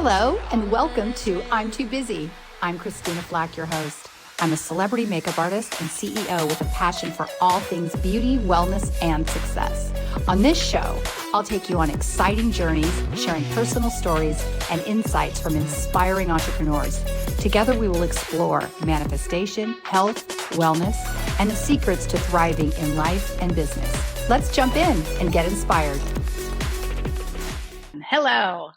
Hello, and welcome to I'm Too Busy. I'm Christina Flach, your host. I'm a celebrity makeup artist and CEO with a passion for all things beauty, wellness, and success. On this show, I'll take you on exciting journeys, sharing personal stories and insights from inspiring entrepreneurs. Together, we will explore manifestation, health, wellness, and the secrets to thriving in life and business. Let's jump in and get inspired. Hello,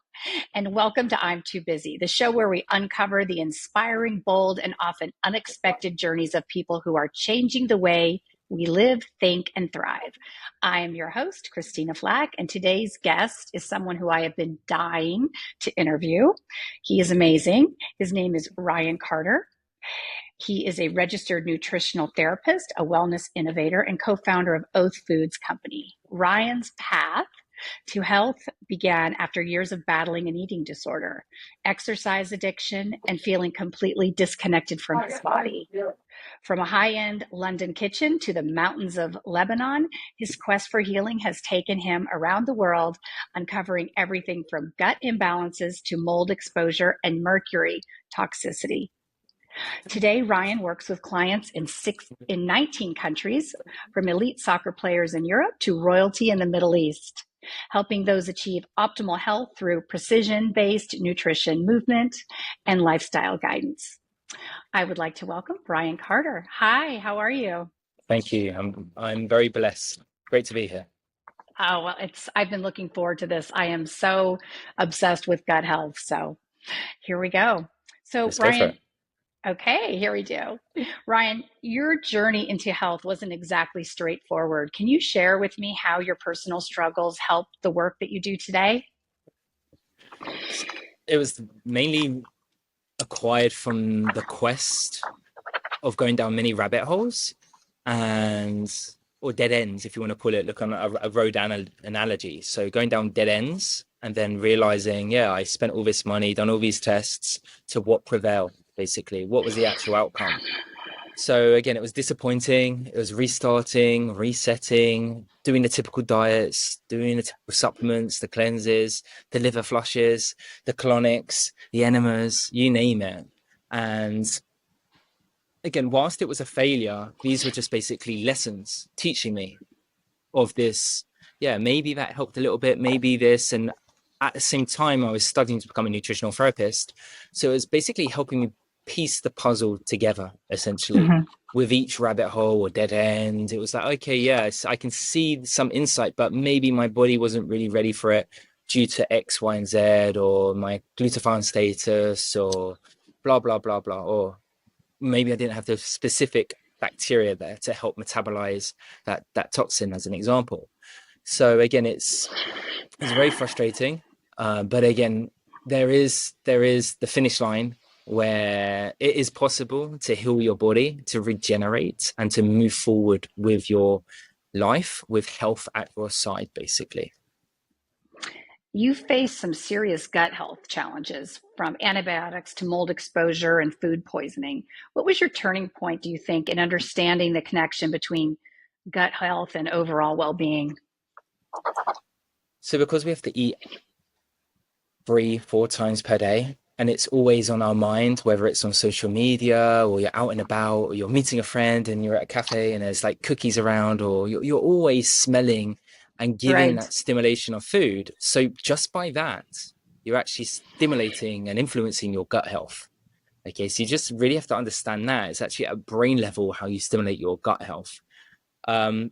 and welcome to I'm Too Busy, the show where we uncover the inspiring, bold, and often unexpected journeys of people who are changing the way we live, think, and thrive. I am your host, Christina Flach, and today's guest is someone who I have been dying to interview. He is amazing. His name is Ryan Carter. He is a registered nutritional therapist, a wellness innovator, and co-founder of Oath Foods Company. Ryan's path to health began after years of battling an eating disorder, exercise addiction, and feeling completely disconnected from his body. From a high-end London kitchen to the mountains of Lebanon, his quest for healing has taken him around the world, uncovering everything from gut imbalances to mold exposure and mercury toxicity. Today, Ryan works with clients in 19 countries, from elite soccer players in Europe to royalty in the Middle East, helping those achieve optimal health through precision-based nutrition, movement, and lifestyle guidance. I would like to welcome Ryan Carter. Hi, how are you? Thank you. I'm very blessed. Great to be here. Oh, well, I've been looking forward to this. I am so obsessed with gut health. So here we go. So Let's go for it. Okay, here we do. Ryan, your journey into health wasn't exactly straightforward. Can you share with me how your personal struggles helped the work that you do today? It was mainly acquired from the quest of going down many rabbit holes or dead ends, if you want to call it, look on a road analogy. So going down dead ends and then realizing, I spent all this money, done all these tests, to what prevailed, basically. What was the actual outcome? So again, it was disappointing. It was restarting, resetting, doing the typical diets, doing the typical supplements, the cleanses, the liver flushes, the colonics, the enemas, you name it. And again, whilst it was a failure, these were just basically lessons teaching me of this. Maybe that helped a little bit, maybe this. And at the same time, I was studying to become a nutritional therapist. So it was basically helping me piece the puzzle together, essentially, with each rabbit hole or dead end. It was like, okay, yes, I can see some insight, but maybe my body wasn't really ready for it due to X, Y, and Z, or my glutathione status, or blah, blah, blah, blah. Or maybe I didn't have the specific bacteria there to help metabolize that toxin, as an example. So again, it's very frustrating. But again, there is the finish line where it is possible to heal your body, to regenerate, and to move forward with your life with health at your side, basically. You faced some serious gut health challenges, from antibiotics to mold exposure and food poisoning. What was your turning point, do you think, in understanding the connection between gut health and overall well-being? So because we have to eat 3-4 times per day, and it's always on our mind, whether it's on social media or you're out and about or you're meeting a friend and you're at a cafe and there's like cookies around, or you're always smelling and giving that stimulation of food. So just by that, you're actually stimulating and influencing your gut health. Okay, so you just really have to understand that. It's actually at a brain level how you stimulate your gut health. But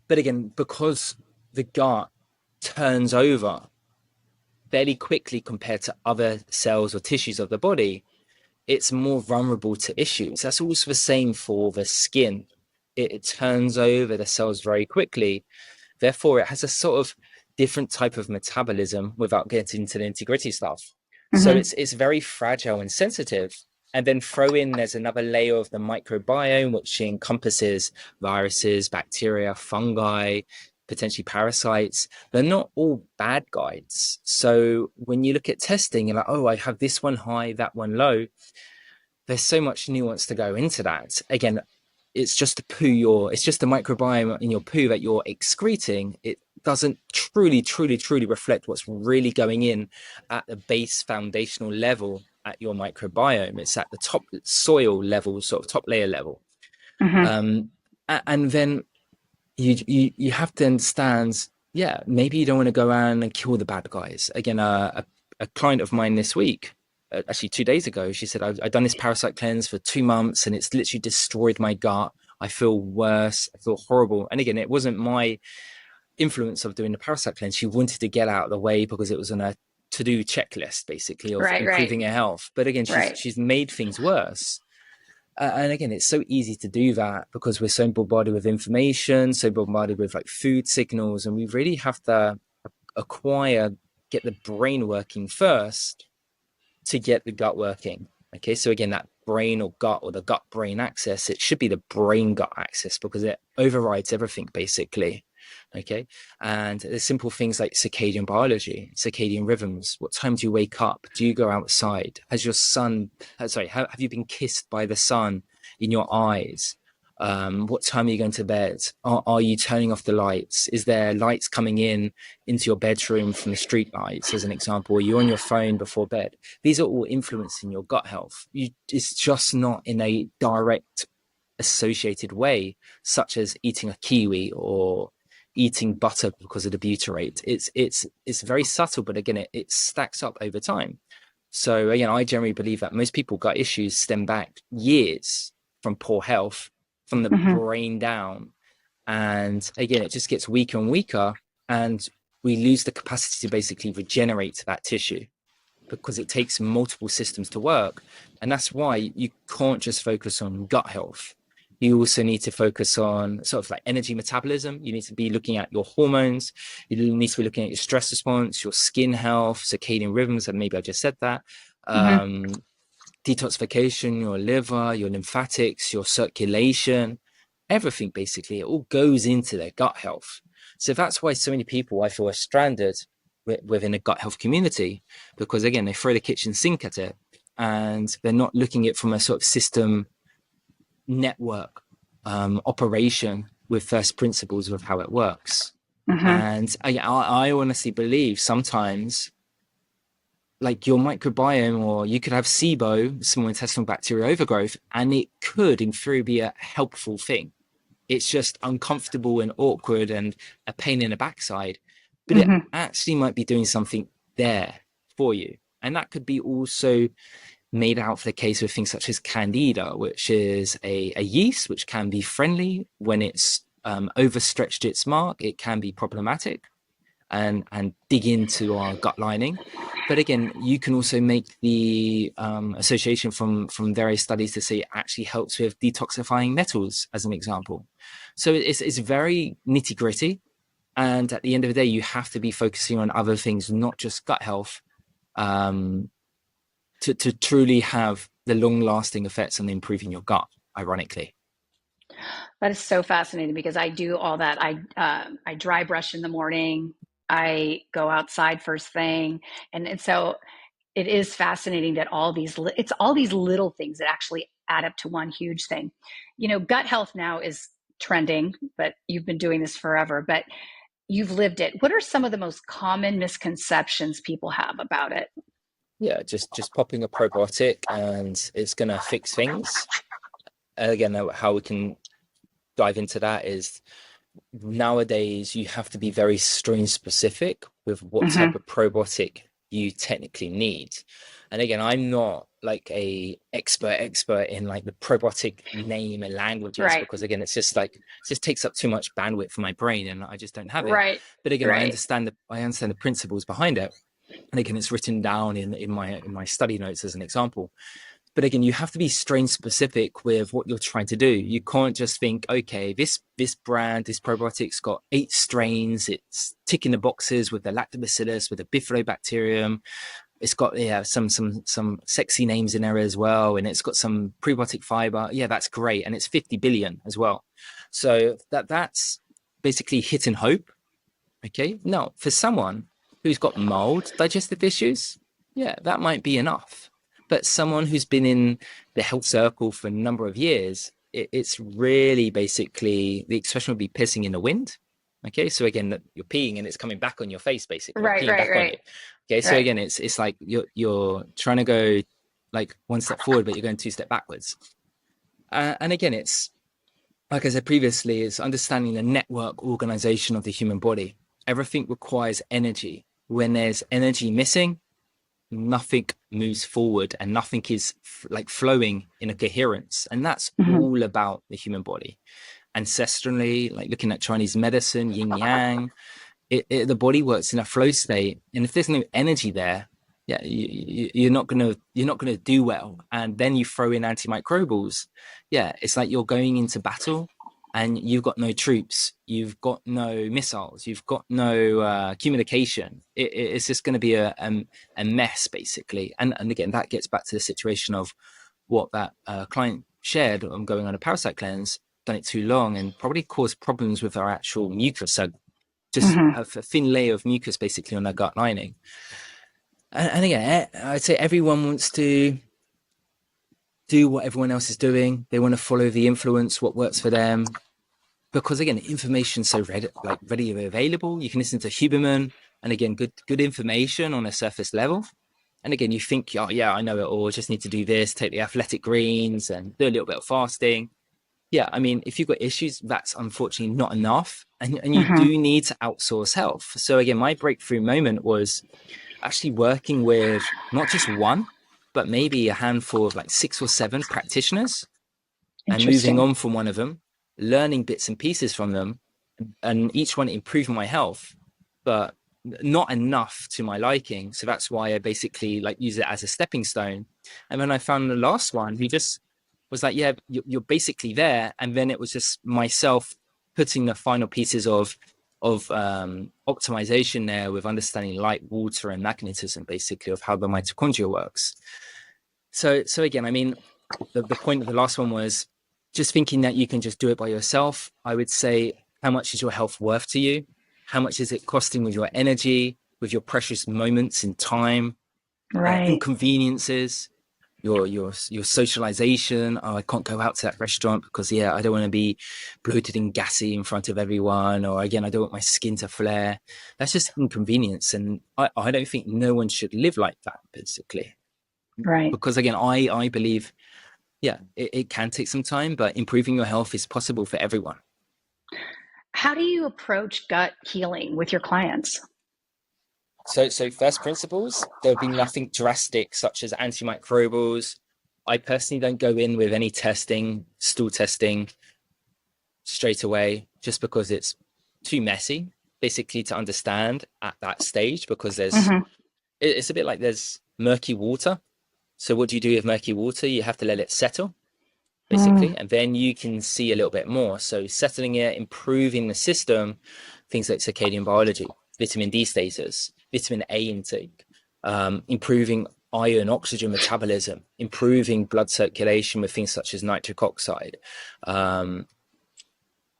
again, because the gut turns over fairly quickly compared to other cells or tissues of the body, it's more vulnerable to issues. That's also the same for the skin. It turns over the cells very quickly. Therefore, it has a sort of different type of metabolism without getting into the nitty-gritty stuff. So it's very fragile and sensitive. And then throw in, there's another layer of the microbiome, which encompasses viruses, bacteria, fungi, potentially parasites. They're not all bad guys. So when you look at testing, you're like, oh, I have this one high, that one low. There's so much nuance to go into that. Again, it's just the microbiome in your poo that you're excreting. doesn't truly reflect what's really going in at the base foundational level at your microbiome. It's at the top soil level, sort of top layer level. Mm-hmm. And then you have to understand, yeah, maybe you don't want to go around and kill the bad guys. Again, a client of mine this week, actually 2 days ago, she said, I've done this parasite cleanse for 2 months and it's literally destroyed my gut. I feel worse. I feel horrible. And again, it wasn't my influence of doing the parasite cleanse. She wanted to get out of the way because it was on a to-do checklist, basically, of Right, right, improving her health. But again, right. she's made things worse. And again, it's so easy to do that because we're so bombarded with information, so bombarded with like food signals, and we really have to acquire, get the brain working first to get the gut working. Okay, so again, that brain or gut or the gut brain axis, it should be the brain gut axis because it overrides everything basically. Okay, and there's simple things like circadian biology, circadian rhythms. What time do you wake up? Do you go outside? Has your sun, sorry, have you been kissed by the sun in your eyes? What time are you going to bed? Are you turning off the lights? Is there lights coming in into your bedroom from the street lights, as an example? Are you on your phone before bed? These are all influencing your gut health. It's just not in a direct associated way, such as eating a kiwi or eating butter because of the butyrate. It's very subtle, but again, it stacks up over time. So again, I generally believe that most people gut issues stem back years from poor health, from the Mm-hmm. brain down. And again, it just gets weaker and weaker, and we lose the capacity to basically regenerate that tissue because it takes multiple systems to work. And that's why you can't just focus on gut health. You also need to focus on sort of like energy metabolism. You need to be looking at your hormones. You need to be looking at your stress response, your skin health, circadian rhythms, and maybe I just said that. Mm-hmm. Detoxification, your liver, your lymphatics, your circulation, everything basically, it all goes into their gut health. So that's why so many people I feel are stranded within a gut health community, because again, they throw the kitchen sink at it and they're not looking at it from a sort of system network operation with first principles of how it works. Mm-hmm. And I honestly believe sometimes like your microbiome, or you could have SIBO, small intestinal bacterial overgrowth, and it could in theory be a helpful thing. It's just uncomfortable and awkward and a pain in the backside, but it Mm-hmm. actually might be doing something there for you. And that could be also made out for the case with things such as candida, which is a yeast which can be friendly when it's overstretched its mark. It can be problematic and dig into our gut lining. But again, you can also make the association from various studies to say it actually helps with detoxifying metals, as an example. So it's very nitty gritty, and at the end of the day, you have to be focusing on other things, not just gut health, um, to truly have the long lasting effects on improving your gut. Ironically. That is so fascinating because I do all that. I dry brush in the morning. I go outside first thing, and so it is fascinating that it's all these little things that actually add up to one huge thing. You know, gut health now is trending, but you've been doing this forever. But you've lived it. What are some of the most common misconceptions people have about it? Yeah, just popping a probiotic and it's gonna fix things. Again, how we can dive into that is nowadays you have to be very strain specific with what type Mm-hmm. of probiotic you technically need. And again, I'm not like a expert in like the probiotic name and languages, Right, because again, it just takes up too much bandwidth for my brain and I just don't have it. right, But again, right. I understand the principles behind it. And again, it's written down in my study notes as an example. But again, you have to be strain specific with what you're trying to do. You can't just think, okay, this brand, this probiotic's got 8 strains. It's ticking the boxes with the lactobacillus, with the bifidobacterium. It's got some sexy names in there as well, and it's got some prebiotic fiber. Yeah, that's great, and it's 50 billion as well. So that's basically hit and hope. Okay, no, for someone who's got mold digestive issues, yeah, that might be enough. But someone who's been in the health circle for a number of years, it's really basically the expression would be pissing in the wind. Okay, so again, you're peeing and it's coming back on your face, basically, or Right, peeing right, back on you. right, Okay, so right. again, it's like you're trying to go like one step forward, but you're going two step backwards. And again, it's like I said previously, it's understanding the network organization of the human body. Everything requires energy. When there's energy missing, nothing moves forward and nothing is like flowing in a coherence. And that's Hmm. all about the human body. Ancestrally, like looking at Chinese medicine, yin yang, the body works in a flow state, and if there's no energy there, yeah, you're not gonna do well. And then you throw in antimicrobials, yeah, it's like you're going into battle, and you've got no troops, you've got no missiles, you've got no communication. It's just going to be a mess, basically. And again, that gets back to the situation of what that client shared. I'm going on a parasite cleanse, done it too long, and probably caused problems with our actual mucus. So just Hmm. a thin layer of mucus basically on their gut lining. And again, I'd say everyone wants to do what everyone else is doing. They want to follow the influence, what works for them. Because again, information's so readily available. You can listen to Huberman, and again, good information on a surface level. And again, you think, oh yeah, I know it all. Just need to do this, take the athletic greens, and do a little bit of fasting. Yeah, I mean, if you've got issues, that's unfortunately not enough. And you Hmm. do need to outsource health. So again, my breakthrough moment was actually working with not just one, but maybe a handful of like 6 or 7 practitioners, and moving Interesting. on from one of them, learning bits and pieces from them, and each one improving my health, but not enough to my liking. So that's why I basically like use it as a stepping stone. And then I found the last one who just was like, yeah, you're basically there. And then it was just myself putting the final pieces of optimization there, with understanding light, water, and magnetism, basically, of how the mitochondria works. So again, I mean, the point of the last one was just thinking that you can just do it by yourself. I would say, how much is your health worth to you? How much is it costing with your energy, with your precious moments in time, Right, inconveniences, your socialization? Oh, I can't go out to that restaurant because I don't want to be bloated and gassy in front of everyone, or again, I don't want my skin to flare. That's just inconvenience, and I don't think no one should live like that, basically. right. Because again, I believe, yeah, it can take some time, but improving your health is possible for everyone. How do you approach gut healing with your clients? So first principles, there'll be nothing drastic such as antimicrobials. I personally don't go in with any testing, stool testing straight away, just because it's too messy, basically, to understand at that stage. Because Hmm. it's a bit like there's murky water. So what do you do with murky water? You have to let it settle, Mm. basically, and then you can see a little bit more. So settling it, improving the system, things like circadian biology, vitamin D status, vitamin A intake, improving iron oxygen metabolism, improving blood circulation with things such as nitric oxide, um,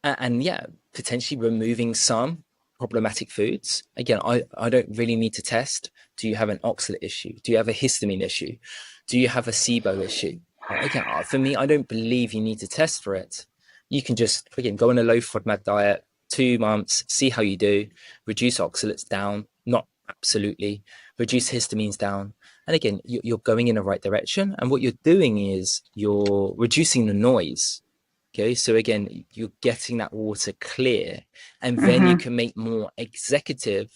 and yeah, potentially removing some problematic foods. Again, I don't really need to test. Do you have an oxalate issue? Do you have a histamine issue? Do you have a SIBO issue? Again, for me, I don't believe you need to test for it. You can just, again, go on a low FODMAP diet, 2 months, see how you do, reduce oxalates down, not absolutely, reduce histamines down. And again, you're going in the right direction. And what you're doing is you're reducing the noise. Okay, so again, you're getting that water clear, and then you Hmm. can make more executive,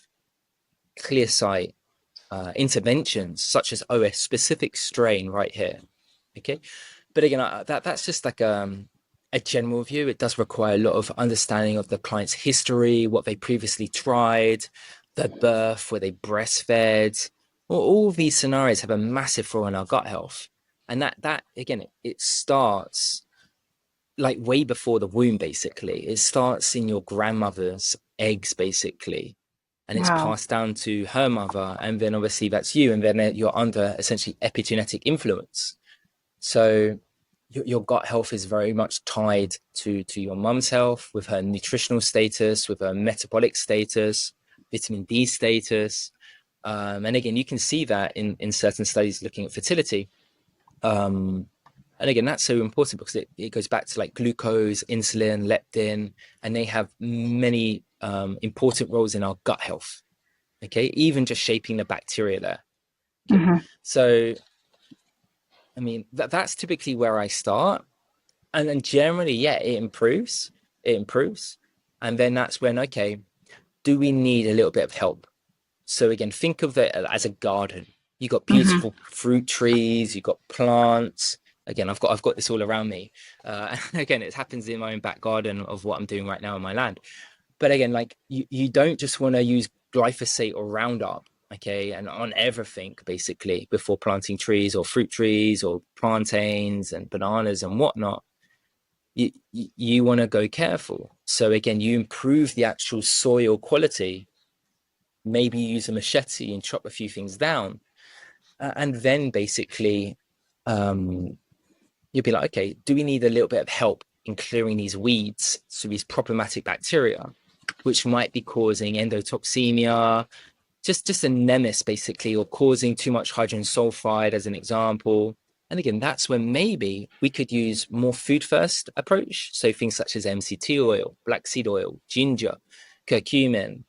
clear sight interventions, such as, oh, a specific strain right here. Okay, but again, that's just like a general view. It does require a lot of understanding of the client's history, what they previously tried, their birth, where they breastfed. All of these scenarios have a massive role in our gut health, and that again, it starts like way before the womb, basically. It starts in your grandmother's eggs, basically, and it's Wow. passed down to her mother, and then obviously that's you, and then you're under essentially epigenetic influence. So your gut health is very much tied to your mum's health, with her nutritional status, with her metabolic status, vitamin D status. And again, you can see that in certain studies looking at fertility. um, and again, that's so important because it goes back to like glucose, insulin, leptin, and they have many important roles in our gut health. Okay, even just shaping the bacteria there. Okay, Mm-hmm. so I mean that's typically where I start, and then generally, yeah, it improves, and then that's when, okay, do we need a little bit of help? So again, think of it as a garden. You got Mm-hmm. beautiful fruit trees, you got plants. Again, I've got this all around me. Again, it happens in my own back garden of what I'm doing right now in my land. But again, like you don't just want to use glyphosate or Roundup, okay, and on everything basically before planting trees or fruit trees or plantains and bananas and whatnot. You want to go careful. So again, you improve the actual soil quality. Maybe use a machete and chop a few things down, and then basically, um, you'll be like, okay, do we need a little bit of help in clearing these weeds, so these problematic bacteria, which might be causing endotoxemia, just a nemesis basically, or causing too much hydrogen sulfide as an example. And again, that's when maybe we could use more food first approach. So things such as MCT oil, black seed oil, ginger, curcumin,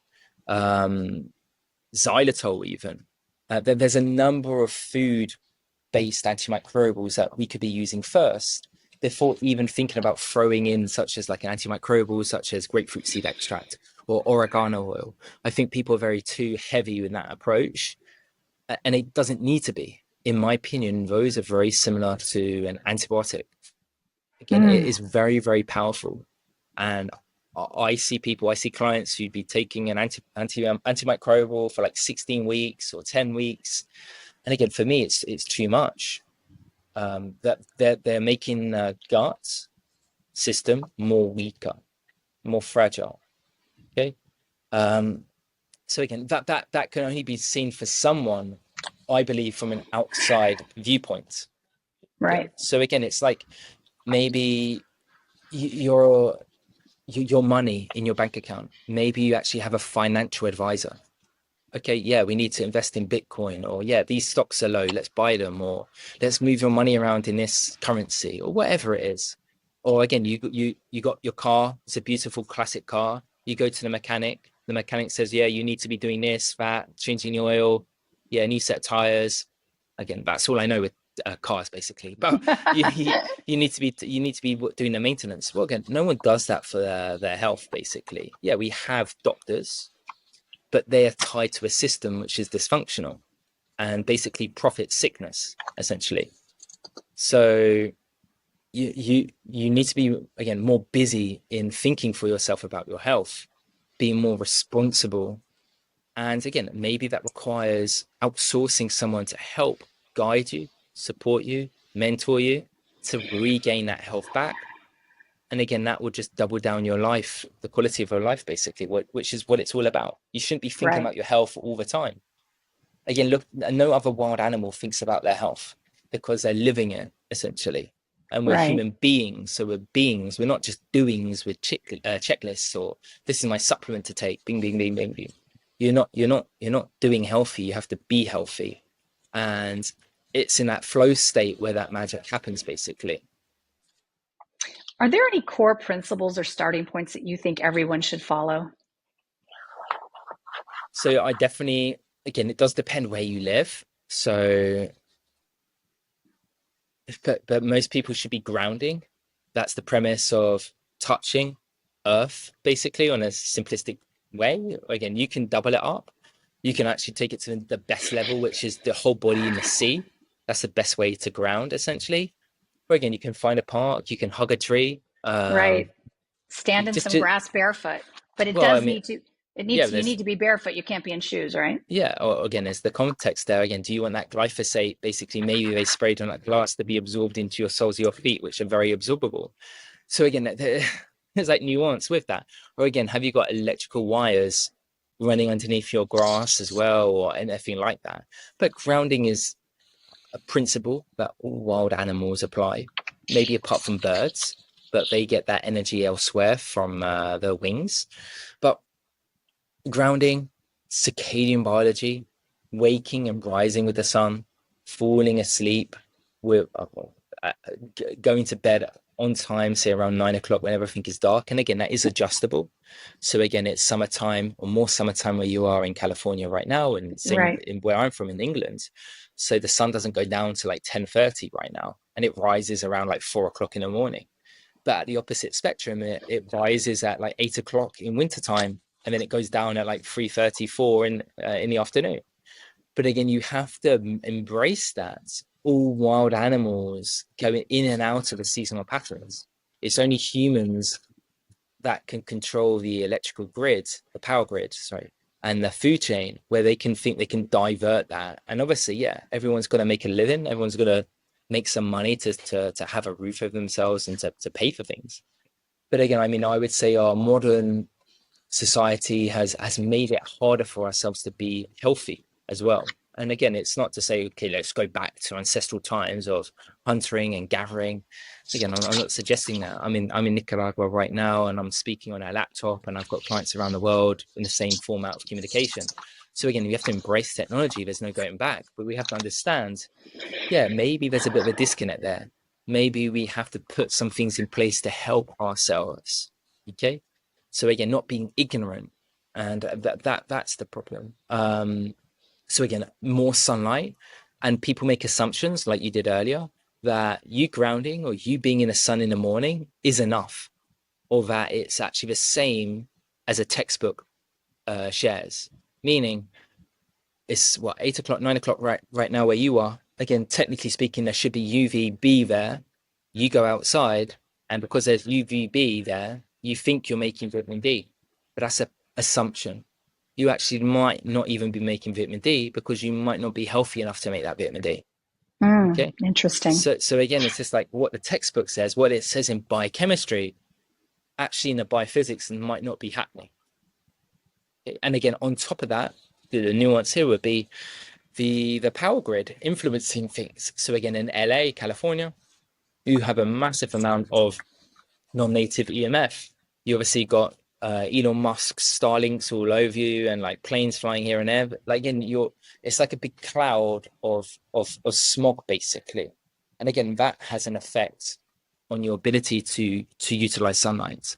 um, xylitol even. There's a number of food-based antimicrobials that we could be using first before even thinking about throwing in such as like an antimicrobial such as grapefruit seed extract or oregano oil. I think people are very too heavy in that approach, and it doesn't need to be. In my opinion, those are very similar to an antibiotic. Again, it Mm. is very, very powerful. And I see people, I see clients who'd be taking an antimicrobial for like 16 weeks or 10 weeks. And again, for me, it's too much. That they're making the gut system more weaker, more fragile. Okay. Um, so again, that can only be seen for someone, I believe, from an outside viewpoint. Okay. Right. So again, it's like maybe you're your money in your bank account. Maybe you actually have a financial advisor. Okay, yeah, we need to invest in Bitcoin, or yeah, these stocks are low, let's buy them, or let's move your money around in this currency, or whatever it is. Or again, you got your car, it's a beautiful classic car. You go to the mechanic says, yeah, you need to be doing this, that, changing the oil, yeah, new set of tires. Again, that's all I know with cars basically. But you need to be doing the maintenance. Well, again, no one does that for their health basically. Yeah, we have doctors, but they are tied to a system which is dysfunctional and basically profits sickness essentially. So you need to be again more busy in thinking for yourself about your health, being more responsible, and again maybe that requires outsourcing someone to help guide you, support you, mentor you to regain that health back. And again, that will just double down your life, the quality of your life, basically, which is what it's all about. You shouldn't be thinking Right. about your health all the time. Again, look, no other wild animal thinks about their health because they're living it essentially. And we're Right. human beings, so we're beings. We're not just doings with checklists or this is my supplement to take. Bing, bing, bing, bing, bing. You're not doing healthy. You have to be healthy, and it's in that flow state where that magic happens, basically. Are there any core principles or starting points that you think everyone should follow? So I definitely, again, it does depend where you live. So, but most people should be grounding. That's the premise of touching earth, basically, on a simplistic way. Again, you can double it up. You can actually take it to the best level, which is the whole body in the sea. That's the best way to ground, essentially. Or again, you can find a park, you can hug a tree. Right. Stand in some Just grass barefoot. But it well, I does mean, need to, yeah, you there's need to be barefoot. You can't be in shoes, right? yeah, or again, there's the context there. Again, do you want that glyphosate? Basically, maybe they sprayed on that glass to be absorbed into your soles of your feet, which are very absorbable. So again, there's like nuance with that. Or again, have you got electrical wires running underneath your grass as well, or anything like that? But grounding is a principle that all wild animals apply, maybe apart from birds, but they get that energy elsewhere from their wings. But grounding, circadian biology, waking and rising with the sun, falling asleep, with going to bed on time, say around 9 o'clock when everything is dark. And again, that is adjustable. So again, it's summertime or more summertime where you are in California right now, and same Right. in where I'm from in England. So the sun doesn't go down to like 10:30 right now, and it rises around like 4 o'clock in the morning. But at the opposite spectrum, it rises at like 8 o'clock in wintertime, and then it goes down at like 3:34 in the afternoon. But again, you have to embrace that. All wild animals going in and out of the seasonal patterns. It's only humans that can control the electrical grid, the power grid, sorry, and the food chain, where they can think they can divert that. And obviously, yeah, everyone's got to make a living. Everyone's got to make some money to have a roof over themselves and to pay for things. But again, I mean, I would say our modern society has made it harder for ourselves to be healthy as well. And again, it's not to say, okay, let's go back to ancestral times of hunting and gathering. Again, I'm not suggesting that. I'm in Nicaragua right now, and I'm speaking on a laptop, and I've got clients around the world in the same format of communication. So again, we have to embrace technology. There's no going back, but we have to understand, yeah, maybe there's a bit of a disconnect there. Maybe we have to put some things in place to help ourselves. Okay. So again, not being ignorant, and that's the problem. So again, more sunlight, and people make assumptions like you did earlier that you grounding or you being in the sun in the morning is enough, or that it's actually the same as a textbook shares. Meaning, it's what 8 o'clock, 9 o'clock right now where you are. Again, technically speaking, there should be UVB there. You go outside, and because there's UVB there, you think you're making vitamin D, but that's an assumption. You actually might not even be making vitamin D because you might not be healthy enough to make that vitamin D. Okay. Interesting. So again, it's just like what the textbook says, what it says in biochemistry, actually in the biophysics might not be happening. Okay? And again, on top of that, the nuance here would be the power grid influencing things. So again, in LA, California, you have a massive amount of non-native EMF. You obviously got Elon Musk's Starlinks all over you, and like planes flying here and there. But like again, it's like a big cloud of smog basically. And again, that has an effect on your ability to utilize sunlight.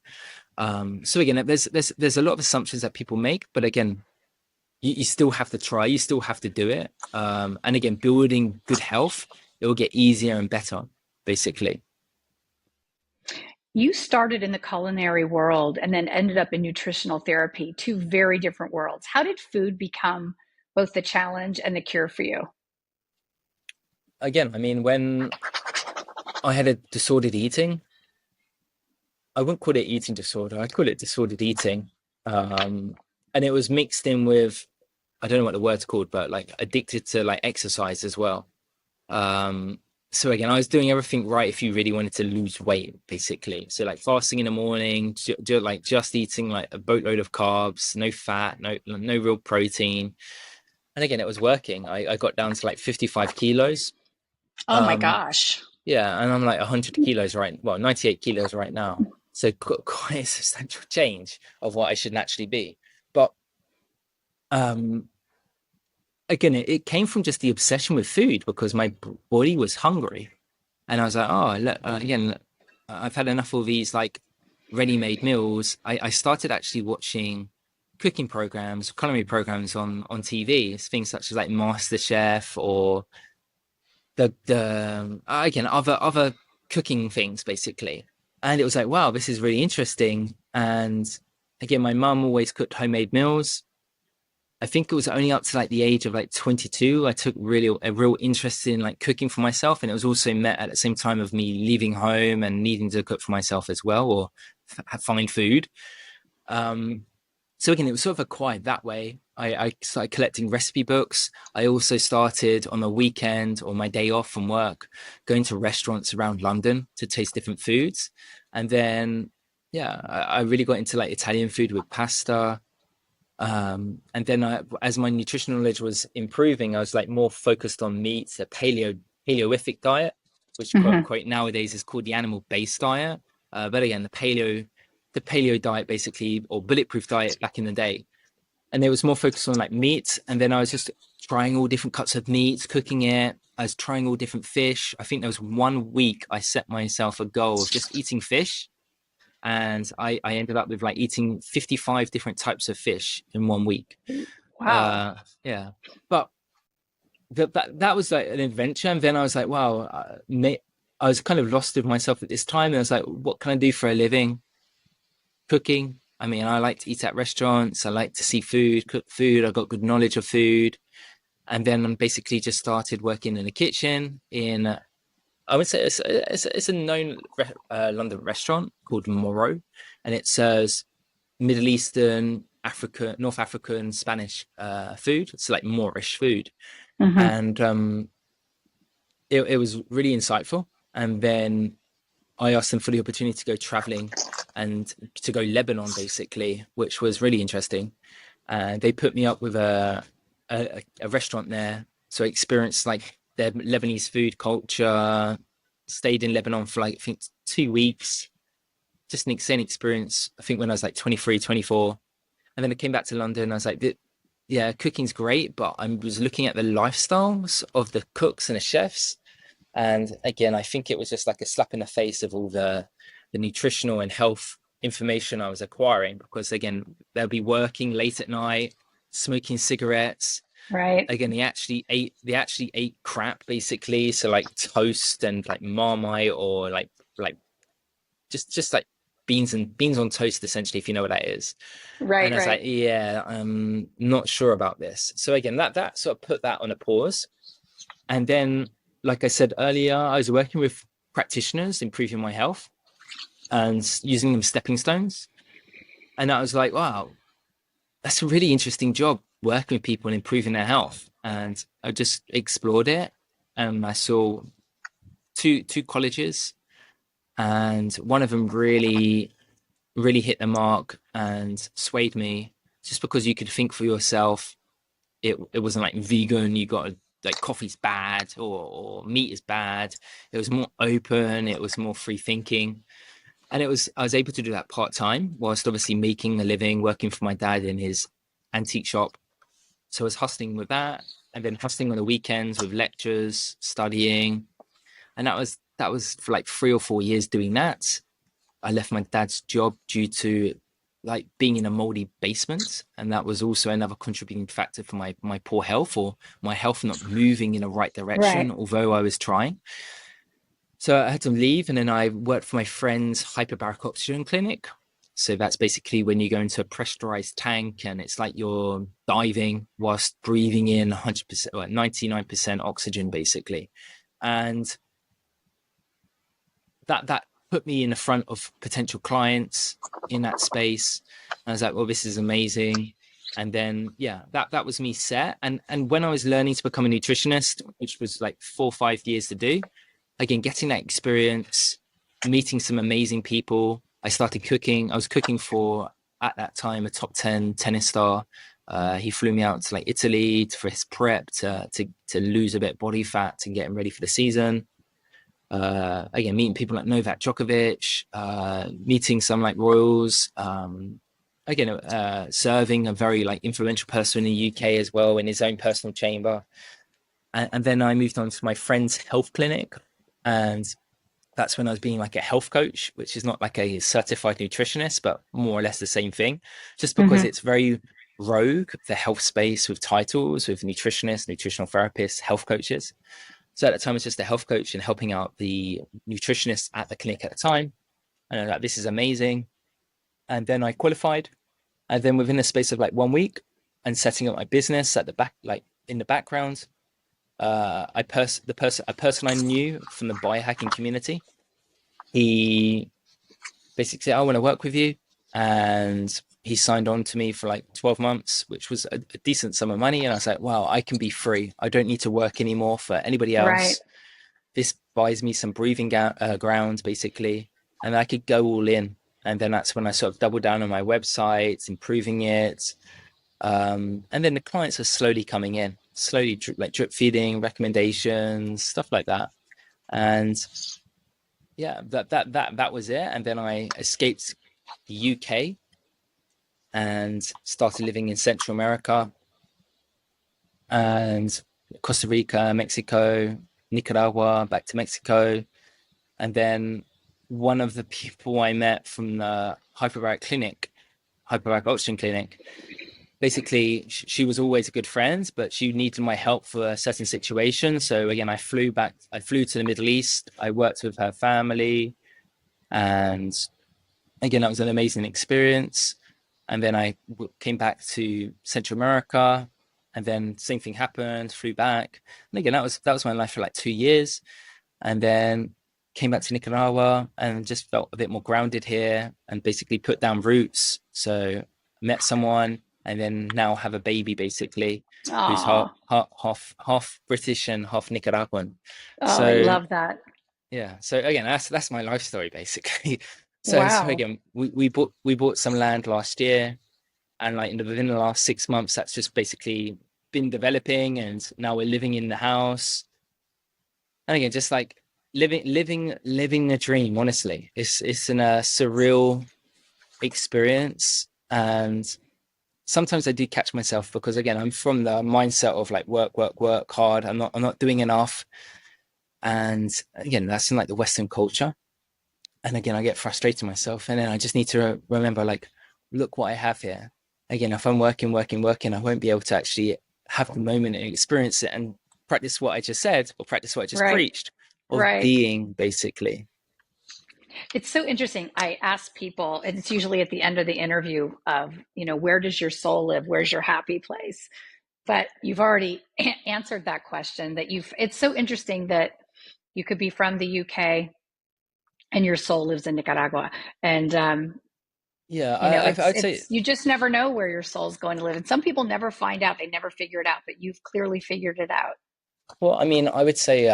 So again, there's a lot of assumptions that people make, but again, you still have to try, you still have to do it. And again, building good health, it will get easier and better, basically. You started in the culinary world and then ended up in nutritional therapy, two very different worlds. How did food become both the challenge and the cure for you? Again, I mean, when I had a disordered eating, I wouldn't call it eating disorder, I'd call it disordered eating. And it was mixed in with, I don't know what the word's called, but like addicted to like exercise as well. Um, so again, I was doing everything right if you really wanted to lose weight, basically. So like fasting in the morning, like just eating like a boatload of carbs, no fat, no real protein. And again, it was working. I got down to like 55 kilos. Oh my Um, gosh. yeah, and I'm like 100 kilos well, 98 kilos right now. So quite a substantial change of what I should naturally be. But um, again, it came from just the obsession with food because my body was hungry. And I was like, oh, look, again, I've had enough of these like ready-made meals. I started actually watching cooking programs, culinary programs on TV, things such as like MasterChef or the again other cooking things basically. And it was like, wow, this is really interesting. And again, my mum always cooked homemade meals. I think it was only up to like the age of like 22 I took really a real interest in like cooking for myself, and it was also met at the same time of me leaving home and needing to cook for myself as well, or find food. um so again, it was sort of acquired that way. I started collecting recipe books. I also started on the weekend or my day off from work going to restaurants around London to taste different foods. And then yeah, I really got into like Italian food with pasta. And then as my nutritional knowledge was improving, I was like more focused on meats, a paleolithic diet, which quote Hmm. unquote nowadays is called the animal-based diet. But again, the paleo diet basically, or bulletproof diet back in the day. And there was more focus on like meat. And then I was just trying all different cuts of meat, cooking it. I was trying all different fish. I think there was 1 week I set myself a goal of just eating fish, and I ended up with like eating 55 different types of fish in 1 week. Wow. Yeah, but that was like an adventure, and then I was like, wow, I was kind of lost with myself at this time, and I was like, what can I do for a living? Cooking. I mean, I like to eat at restaurants. I like to see food, cook food. I got good knowledge of food, and then I basically just started working in the kitchen in. I would say it's a known London restaurant called Moro, and it serves Middle Eastern, Africa, North African, Spanish food. It's like Moorish food, Hmm. and it was really insightful. And then I asked them for the opportunity to go traveling and to go Lebanon, basically, which was really interesting. They put me up with a restaurant there, so I experienced like their Lebanese food culture. Stayed in Lebanon for like I think 2 weeks, just an insane experience. I think when I was like 23, 24, and then I came back to London. I was like, yeah, cooking's great, but I was looking at the lifestyles of the cooks and the chefs, and again, I think it was just like a slap in the face of all the nutritional and health information I was acquiring, because again, they'll be working late at night, smoking cigarettes. Right. Again, they actually ate crap basically, so like toast and like Marmite, or like just like beans on toast essentially, if you know what that is. And Right. I was like, Right. yeah, I'm not sure about this. So again, that sort of put that on a pause. And then, like I said earlier, I was working with practitioners, improving my health and using them stepping stones. And I was like, wow, that's a really interesting job, working with people and improving their health. And I just explored it. And I saw two colleges, and one of them really hit the mark and swayed me, just because you could think for yourself. It wasn't like vegan, you got like coffee's bad, or meat is bad. It was more open, it was more free thinking. And I was able to do that part time, whilst obviously making a living, working for my dad in his antique shop. So I was hustling with that, and then hustling on the weekends with lectures, studying. And that was for like 3 or 4 years doing that. I left my dad's job due to like being in a moldy basement, and that was also another contributing factor for my poor health, or my health not moving in the right direction, Right. although I was trying. So I had to leave, and then I worked for my friend's hyperbaric oxygen clinic. So that's basically when you go into a pressurized tank, and it's like you're diving whilst breathing in 100%, or 99% oxygen, basically. And that put me in the front of potential clients in that space. And I was like, well, this is amazing. And then yeah, that was me set. And when I was learning to become a nutritionist, which was like 4 or 5 years to do, again, getting that experience, meeting some amazing people. I started cooking. I was cooking for, at that time, a top 10 tennis star. He flew me out to like Italy for his prep to lose a bit of body fat and get him ready for the season. Again, meeting people like Novak Djokovic, meeting some like royals. Again, serving a very like influential person in the UK as well, in his own personal chamber. And then I moved on to my friend's health clinic, and that's when I was being like a health coach, which is not like a certified nutritionist, but more or less the same thing, just because Hmm. it's very rogue, the health space, with titles, with nutritionists, nutritional therapists, health coaches. So at the time, I was just a health coach and helping out the nutritionists at the clinic at the time. And I was like, this is amazing. And then I qualified. And then within the space of like 1 week, and setting up my business at the back, like in the background, a person I knew from the biohacking community, he basically said, I want to work with you. And he signed on to me for like 12 months, which was a decent sum of money. And I was like, wow, I can be free. I don't need to work anymore for anybody Right. else. This buys me some breathing ground, basically, and I could go all in. And then that's when I sort of doubled down on my website, improving it. And then the clients are slowly coming in, slowly like drip feeding, recommendations, stuff like that. And yeah, that was it. And then I escaped the UK and started living in Central America. And Costa Rica, Mexico, Nicaragua, back to Mexico. And then one of the people I met from the hyperbaric oxygen clinic, basically she was always a good friend, but she needed my help for a certain situation. So again, I flew to the Middle East. I worked with her family, and again, that was an amazing experience. And then came back to Central America, and then same thing happened, flew back. And again, that was my life for like 2 years. And then came back to Nicaragua and just felt a bit more grounded here and basically put down roots. So met someone and then now have a baby basically who's half Oh, half British and half Nicaraguan. oh, I So love that. yeah, so again, that's my life story basically. So Wow. again, we bought some land last year, and like within the last 6 months, that's just basically been developing, and now we're living in the house. And again, just like living a dream. Honestly, it's a surreal experience, and sometimes I do catch myself because again, I'm from the mindset of like work hard. I'm not doing enough, and again, that's in like the Western culture. And again, I get frustrated myself, and then I just need to remember like, look what I have here. Again, if I'm working, I won't be able to actually have the moment and experience it and practice what I just said or practice what I just Right. preached of Right. being basically. It's so interesting. I ask people, and it's usually at the end of the interview of, where does your soul live? Where's your happy place? But you've already answered that question it's so interesting that you could be from the UK and your soul lives in Nicaragua. And, Yeah, I'd say, you just never know where your soul's going to live. And some people never find out, they never figure it out, but you've clearly figured it out. well, I mean, I would say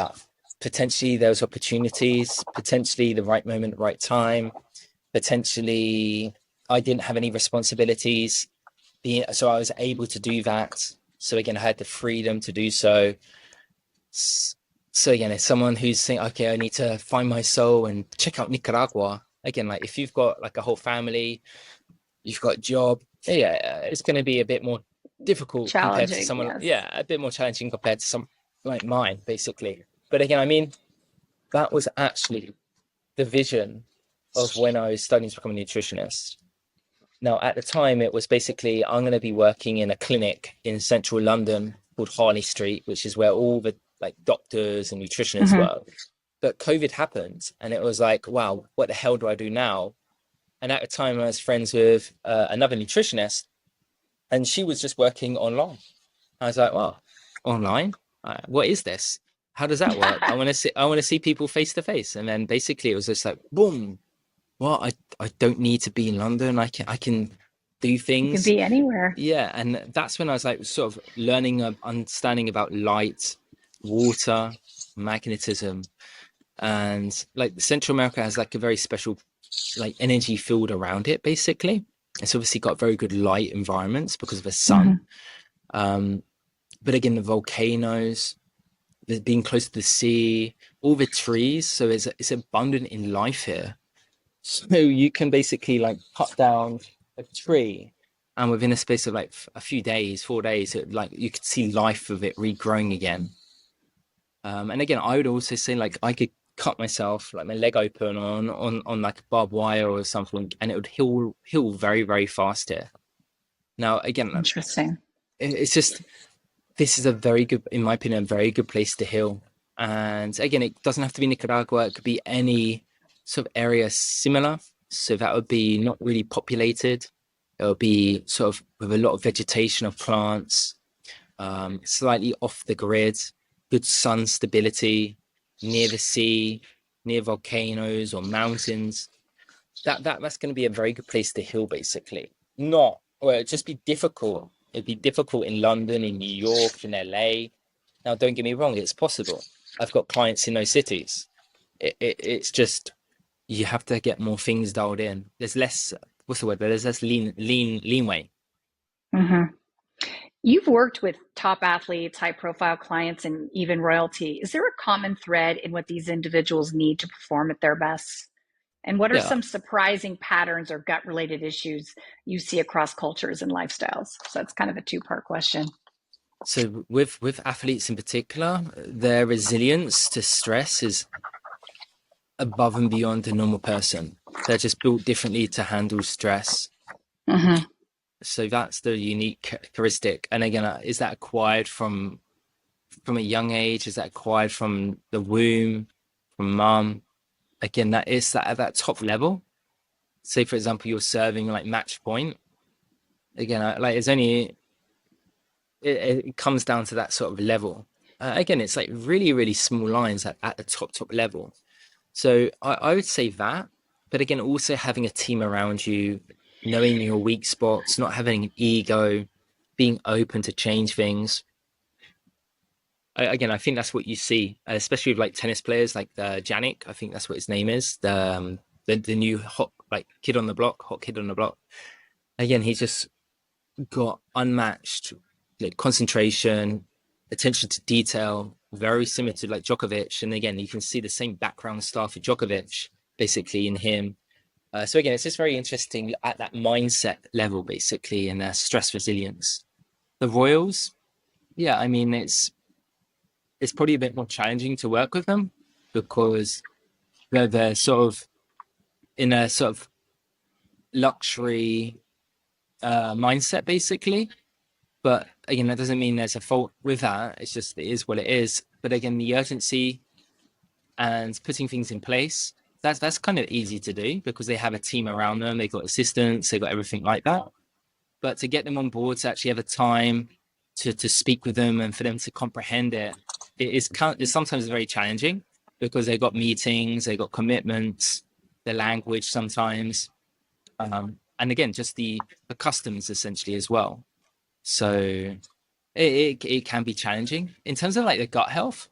potentially there's opportunities, potentially the right moment, the right time, potentially I didn't have any responsibilities, so I was able to do that. So again, I had the freedom to do so. So again, it's someone who's saying, okay, I need to find my soul and check out Nicaragua. Again, like if you've got like a whole family, you've got a job, yeah, it's going to be a bit more difficult compared to Challenging, someone, yes. yeah, a bit more challenging compared to some like mine, basically. But again, I mean, that was actually the vision of when I was studying to become a nutritionist. Now, at the time, it was basically I'm going to be working in a clinic in central London called Harley Street, which is where all the like doctors and nutritionists Hmm. were. But COVID happened, and it was like, wow, what the hell do I do now? And at the time, I was friends with another nutritionist, and she was just working online. I was like, well, online? What is this? How does that work? I want to see people face to face. And then basically, it was just like, boom. Well, I don't need to be in London. I can do You can things. be anywhere. Yeah, and that's when I was like sort of learning, understanding about light, water, magnetism, and like Central America has like a very special like energy field around it. Basically, it's obviously got very good light environments because of the sun. Hmm. Um, but again, the volcanoes, being close to the sea, all the trees, so it's abundant in life here. So you can basically like cut down a tree, and within a space of like a few days, 4 days, like you could see life of it regrowing again. And again, I would also say like I could cut myself like my leg open on like barbed wire or something, and it would heal very very fast here. Now again, Interesting. it's just this is a very good, in my opinion, a very good place to heal. And again, it doesn't have to be Nicaragua; it could be any sort of area similar. So that would be not really populated. It would be sort of with a lot of vegetation of plants, slightly off the grid, good sun stability, near the sea, near volcanoes or mountains. That's going to be a very good place to heal, basically. Not, well, it'd just be difficult. It'd be difficult in London, in New York, in LA. Now, don't get me wrong, it's possible. I've got clients in those cities. It's just you have to get more things dialed in. There's less, what's the word? There's less leanway. Hmm. You've worked with top athletes, high profile clients, and even royalty. Is there a common thread in what these individuals need to perform at their best? And what are Yeah, some surprising patterns or gut related issues you see across cultures and lifestyles? So that's kind of a two-part question. So with athletes in particular, their resilience to stress is above and beyond the normal person. They're just built differently to handle stress. Mm-hmm. So that's the unique characteristic. And again, is that acquired from a young age? Is that acquired from the womb, from mum? Again, that is that at that top level. Say, for example, you're serving like match point. Again, like it's only it comes down to that sort of level. Again, it's like really, really small lines at the top level. So I would say that. But again, also having a team around you, knowing your weak spots, not having an ego, being open to change things. Again, I think that's what you see, especially with like tennis players like Janik. I think that's what his name is. The new hot like kid on the block, hot kid on the block. Again, he's just got unmatched like concentration, attention to detail, very similar to like Djokovic. And again, you can see the same background stuff with Djokovic basically in him. So again, it's just very interesting at that mindset level, basically, and their stress resilience. The Royals, yeah, I mean, it's probably a bit more challenging to work with them because they're sort of in a sort of luxury mindset, basically. But again, that doesn't mean there's a fault with that. It's just it is what it is. But again, the urgency and putting things in place, that's kind of easy to do because they have a team around them. They've got assistants, they've got everything like that. But to get them on board, to actually have a time to speak with them and for them to comprehend it's sometimes very challenging because they've got meetings, they've got commitments, the language sometimes, and again, just the customs essentially as well. So it can be challenging in terms of like the gut health.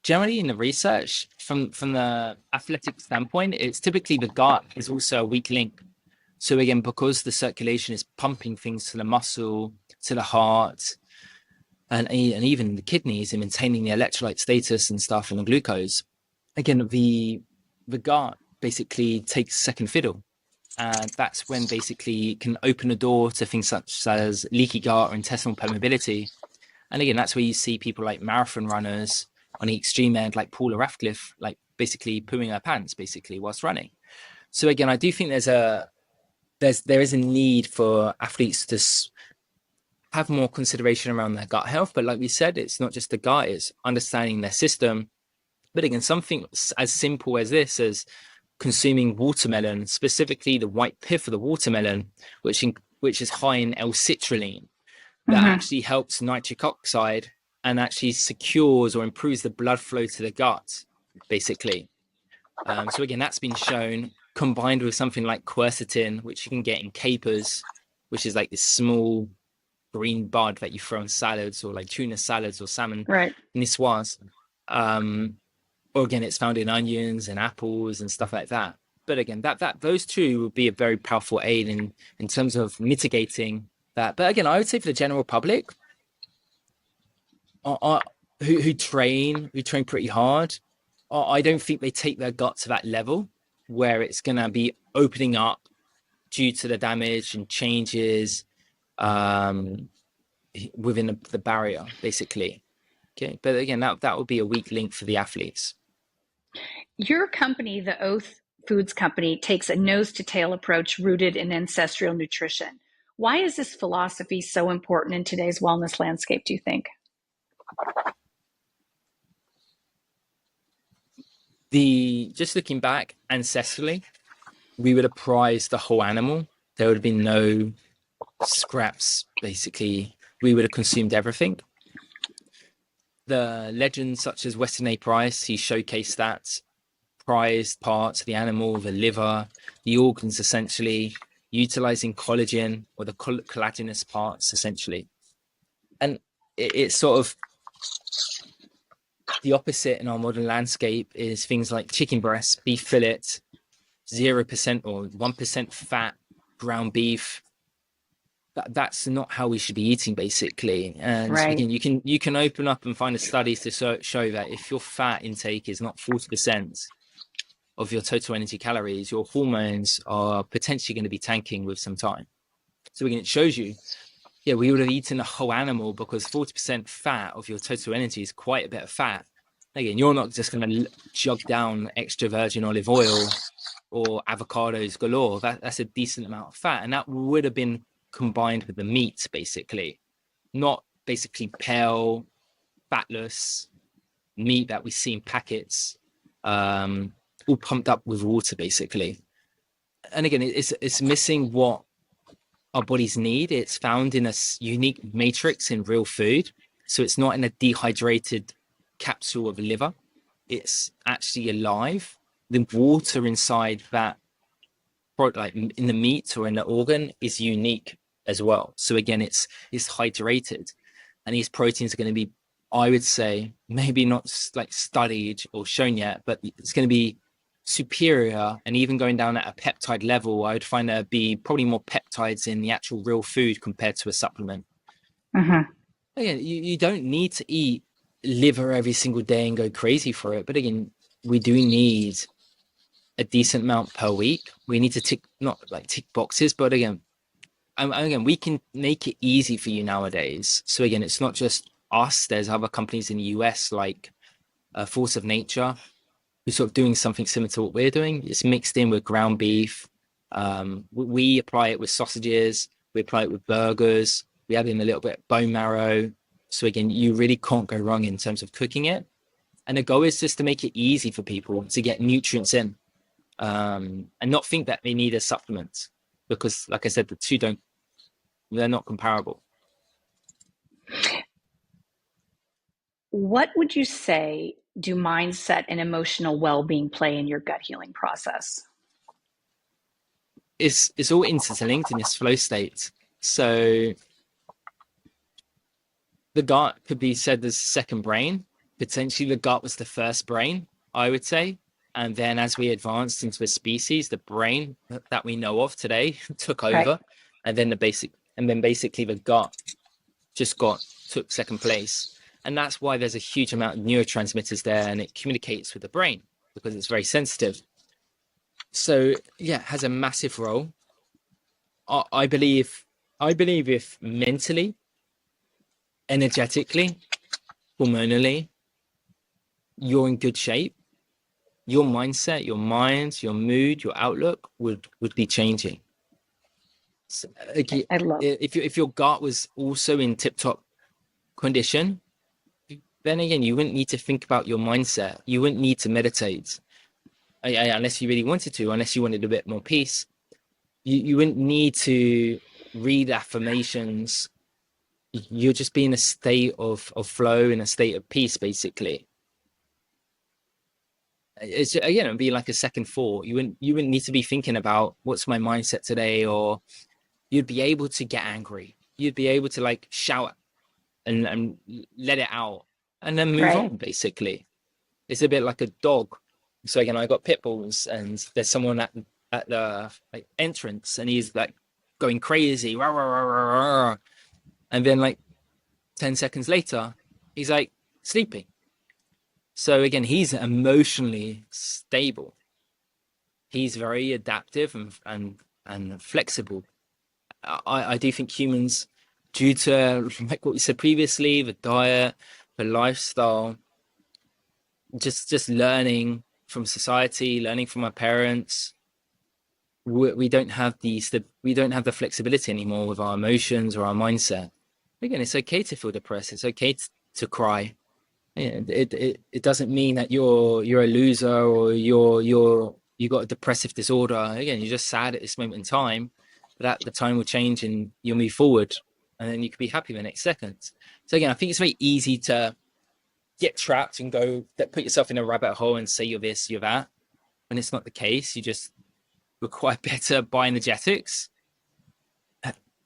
Generally, in the research from the athletic standpoint, it's typically the gut is also a weak link. So again, because the circulation is pumping things to the muscle, to the heart, and even the kidneys and maintaining the electrolyte status and stuff and the glucose. Again, the gut basically takes second fiddle. And that's when basically it can open a door to things such as leaky gut or intestinal permeability. And again, that's where you see people like marathon runners on the extreme end, like Paula Radcliffe, like basically pooing her pants basically whilst running. So again, I do think there is a need for athletes to have more consideration around their gut health. But like we said, it's not just the gut, it's understanding their system. But again, something as simple as this, as consuming watermelon, specifically the white pith of the watermelon, which is high in L-citrulline, that Mm-hmm. actually helps nitric oxide and actually secures or improves the blood flow to the gut, basically. So again, that's been shown combined with something like quercetin, which you can get in capers, which is like this small green bud that you throw in salads or like tuna salads or salmon Right. niçoise. Or again, it's found in onions and apples and stuff like that. But again, that those two would be a very powerful aid in terms of mitigating that. But again, I would say for the general public, who train pretty hard, I don't think they take their gut to that level where it's going to be opening up due to the damage and changes within the barrier, basically. Okay, but again, that would be a weak link for the athletes. Your company, the Oath Foods Company, takes a nose to tail approach rooted in ancestral nutrition. Why is this philosophy so important in today's wellness landscape, do you think? Just looking back ancestrally, we would have prized the whole animal. There would have been no scraps, basically. We would have consumed everything. The legends such as Weston A. Price, he showcased that prized parts of the animal, the liver, the organs, essentially, utilizing collagen or the collagenous parts, essentially. And it's sort of the opposite in our modern landscape is things like chicken breast, beef fillet, 0% or 1% fat, ground beef. That's not how we should be eating, basically. And Right. again, you can open up and find a studies to show that if your fat intake is not 40% of your total energy calories, your hormones are potentially going to be tanking with some time. So again, it shows you yeah, we would have eaten a whole animal, because 40% fat of your total energy is quite a bit of fat. Again, you're not just going to jug down extra virgin olive oil or avocados galore. That's a decent amount of fat, and that would have been combined with the meat, basically, not basically pale, fatless meat that we see in packets, all pumped up with water, basically. And again, it's missing what our bodies need. It's found in a unique matrix in real food. So it's not in a dehydrated capsule of liver. It's actually alive. The water inside that product, like in the meat or in the organ, is unique as well. So again, it's hydrated, and these proteins are going to be, I would say, maybe not like studied or shown yet, but it's going to be superior. And even going down at a peptide level, I would find there'd be probably more peptides in the actual real food compared to a supplement. Mm-hmm. Again, you don't need to eat liver every single day and go crazy for it. But again, we do need a decent amount per week. We need to tick, not like tick boxes, but again, we can make it easy for you nowadays. So again, it's not just us. There's other companies in the US like Force of Nature, who's sort of doing something similar to what we're doing. It's mixed in with ground beef. We apply it with sausages. We apply it with burgers. We add in a little bit of bone marrow. So again, you really can't go wrong in terms of cooking it. And the goal is just to make it easy for people to get nutrients in, and not think that they need a supplement, because, like I said, the two they're not comparable. What would you say do mindset and emotional well-being play in your gut healing process? It's all interlinked in this flow state. So the gut could be said as second brain. Potentially the gut was the first brain, I would say. And then as we advanced into a species, the brain that we know of today took Right. over. And then basically the gut just took second place. And that's why there's a huge amount of neurotransmitters there, and it communicates with the brain because it's very sensitive. So yeah, it has a massive role. I believe if mentally, energetically, hormonally, you're in good shape, your mindset, your mind, your mood, your outlook would be changing. So, I love. if your gut was also in tip-top condition, then again, you wouldn't need to think about your mindset. You wouldn't need to meditate, unless you really wanted to, unless you wanted a bit more peace. You wouldn't need to read affirmations. You'll just be in a state of flow, in a state of peace, basically. It's, again, it'd be like a second thought. You wouldn't need to be thinking about what's my mindset today, or you'd be able to get angry. You'd be able to like shout and let it out, and then move Right. on, basically. It's a bit like a dog. So again, I got pit bulls, and there's someone at the like entrance, and he's like going crazy, rah, rah, rah, rah, rah. And then like 10 seconds later, he's like sleeping. So again, he's emotionally stable. He's very adaptive and flexible. I do think humans, due to like what we said previously, the diet, the lifestyle, just learning from society, learning from our parents, we don't have we don't have the flexibility anymore with our emotions or our mindset. Again, it's okay to feel depressed. It's okay to cry. Yeah, it doesn't mean that you're a loser, or you got a depressive disorder. Again, you're just sad at this moment in time, but that the time will change and you'll move forward, and then you could be happy the next second. So again, I think it's very easy to get trapped and put yourself in a rabbit hole and say you're this, you're that, when it's not the case. You just require better bioenergetics,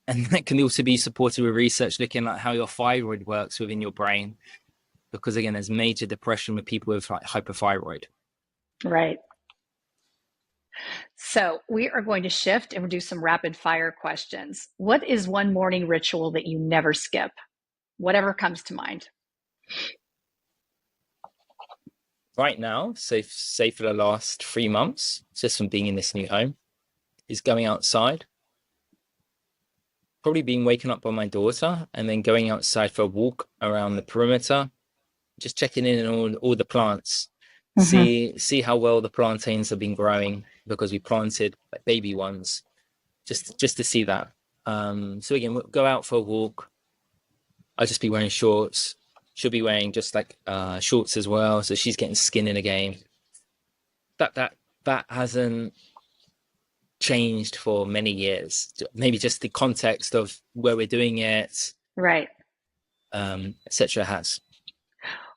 and that can also be supported with research looking at how your thyroid works within your brain, because again, there's major depression with people with like hypothyroid. Right. So we are going to shift and we'll do some rapid fire questions. What is one morning ritual that you never skip? Whatever comes to mind. Right now, say for the last 3 months, just from being in this new home, is going outside, probably being waken up by my daughter and then going outside for a walk around the perimeter, just checking in on all the plants, Hmm. see how well the plantains have been growing because we planted like baby ones, just to see that. So again, we'll go out for a walk. I'll just be wearing shorts. She'll be wearing just like shorts as well, so she's getting skin in the game. That hasn't changed for many years. Maybe just the context of where we're doing it, Right. etc. has.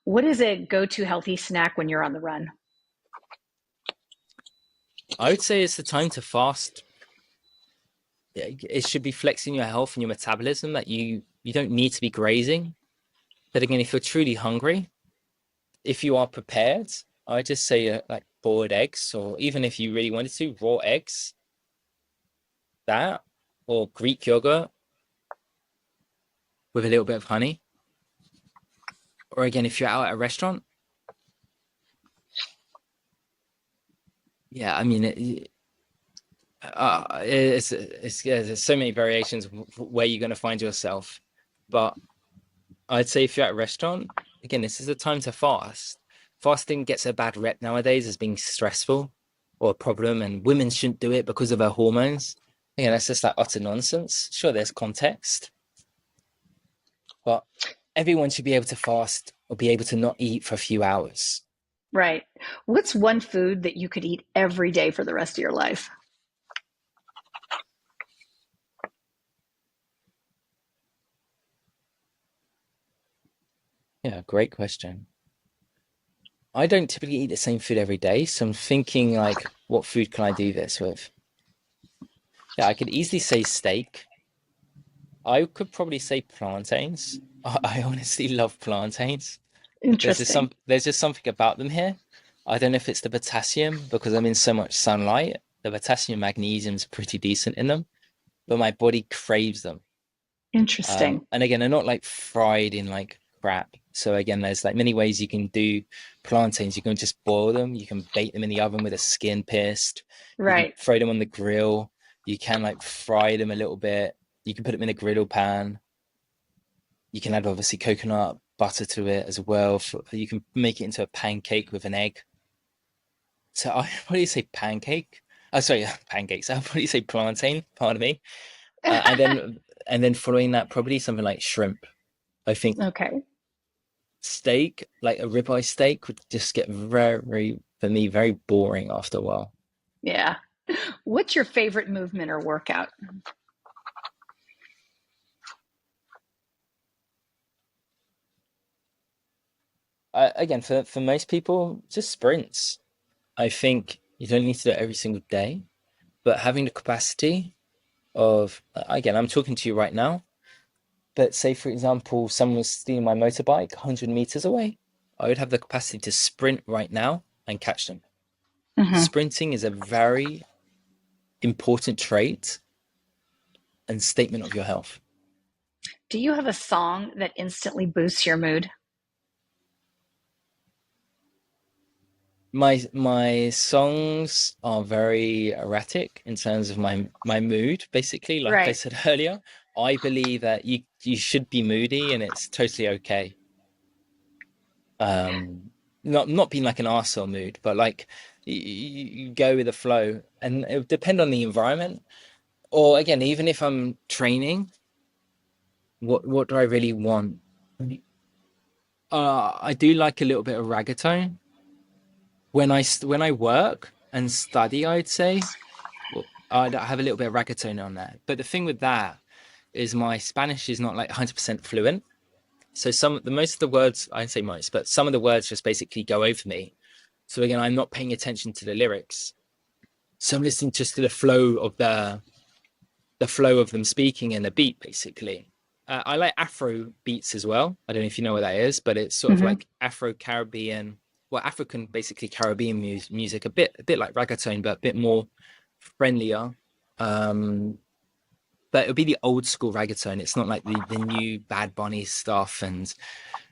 What is a go-to healthy snack when you're on the run? I would say it's the time to fast. It should be flexing your health and your metabolism that you don't need to be grazing. But again, if you're truly hungry, if you are prepared, I just say like boiled eggs, or even if you really wanted to, raw eggs, that, or Greek yogurt with a little bit of honey. Or again, if you're out at a restaurant, yeah, I mean, yeah, there's so many variations where you're going to find yourself. But I'd say if you're at a restaurant, again, this is a time to fast. Fasting gets a bad rep nowadays as being stressful or a problem, and women shouldn't do it because of their hormones. Again, that's just like utter nonsense. Sure, there's context, but everyone should be able to fast or be able to not eat for a few hours. Right. What's one food that you could eat every day for the rest of your life? Yeah, great question. I don't typically eat the same food every day, so I'm thinking like, what food can I do this with? Yeah, I could easily say steak. I could probably say plantains. I honestly love plantains. Interesting. There's just something about them here. I don't know if it's the potassium because I'm in so much sunlight. The potassium magnesium's pretty decent in them, but my body craves them. Interesting. And again, they're not like fried in like crap. So again, there's like many ways you can do plantains. You can just boil them. You can bake them in the oven with a skin pierced. You can Right. throw them on the grill. You can like fry them a little bit. You can put them in a griddle pan. You can add obviously coconut butter to it as well. You can make it into a pancake with an egg. So I probably say pancake. Oh, sorry, pancakes. I'll probably say plantain. Pardon me. Uh, and then and then following that, probably something like shrimp. I think Okay. steak, like a ribeye steak, would just get very, for me, very boring after a while. Yeah. What's your favorite movement or workout? Again, for most people, just sprints. I think you don't need to do it every single day, but having the capacity of, again, I'm talking to you right now, but say, for example, someone was stealing my motorbike 100 meters away, I would have the capacity to sprint right now and catch them. Hmm. Sprinting is a very important trait and statement of your health. Do you have a song that instantly boosts your mood? My songs are very erratic in terms of my mood. Basically, like I Right. said earlier, I believe that you should be moody and it's totally okay. Um, not being like an arsehole mood, but like you go with the flow, and it would depend on the environment. Or again, even if I'm training, what do I really want? I do like a little bit of reggaeton when I work and study. I'd say. Well, I have a little bit of reggaeton on there. But the thing with that is my Spanish is not like 100% fluent. So the most of the words, I don't say most, but some of the words just basically go over me. So again, I'm not paying attention to the lyrics. So I'm listening just to the flow of them speaking and the beat basically. I like Afro beats as well. I don't know if you know what that is, but it's sort of Hmm. like Afro Caribbean, well, African basically Caribbean music, a bit like reggaeton, but a bit more friendlier. Um, but it'll be the old school reggaeton. It's not like the new Bad Bunny stuff and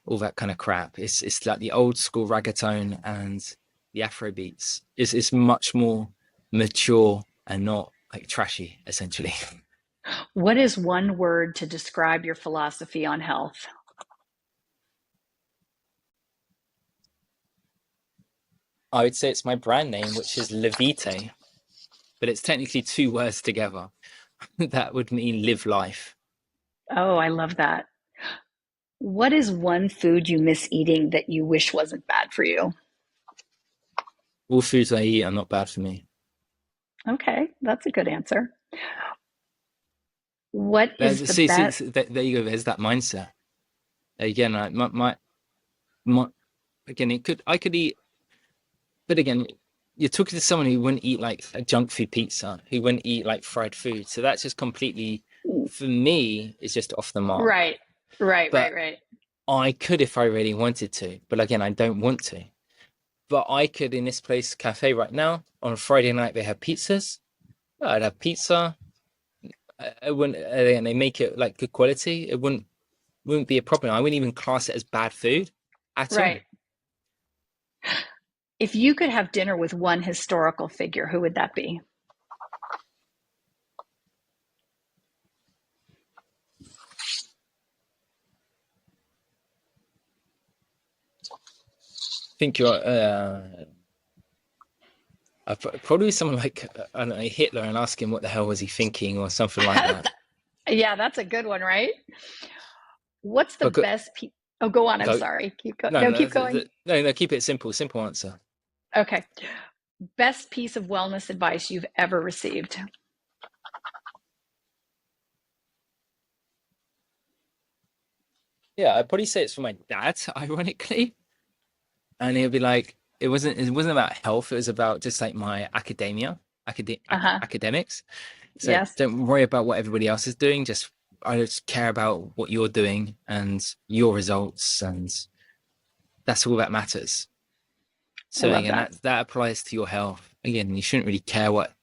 all that kind of crap. It's like the old school reggaeton and the Afro beats. It's much more mature and not like trashy, essentially. What is one word to describe your philosophy on health? I would say it's my brand name, which is Levite, but it's technically two words together. That would mean live life. Oh, I love that. What is one food you miss eating that you wish wasn't bad for you? All foods I eat are not bad for me. Okay, that's a good answer. What is the See, best? there you go. There's that mindset. Again, like my again, I could eat, but again, you're talking to someone who wouldn't eat like a junk food pizza, who wouldn't eat like fried food. So that's just completely, for me, it's just off the mark. Right, right, right, But right. I could if I really wanted to. But again, I don't want to. But I could in this place cafe right now on a Friday night. They have pizzas. I'd have pizza. I wouldn't. And they make it like good quality. It wouldn't be a problem. I wouldn't even class it as bad food at all. Right. If you could have dinner with one historical figure, who would that be? Think you're probably someone like I don't know, Hitler, and ask him what the hell was he thinking or something like that. Yeah, that's a good one, right? What's the But go, best piece? Oh, go on. I'm go sorry. no, No, no, keep going. no, keep it simple. Simple answer. Okay. Best piece of wellness advice you've ever received. Yeah, I'd probably say it's for my dad, ironically. And he'll be like, it wasn't about health, it was about just like my Uh-huh. academics. So Yes. don't worry about what everybody else is doing. I just care about what you're doing and your results, and that's all that matters. I So love again, that. that applies to your health. Again, you shouldn't really care what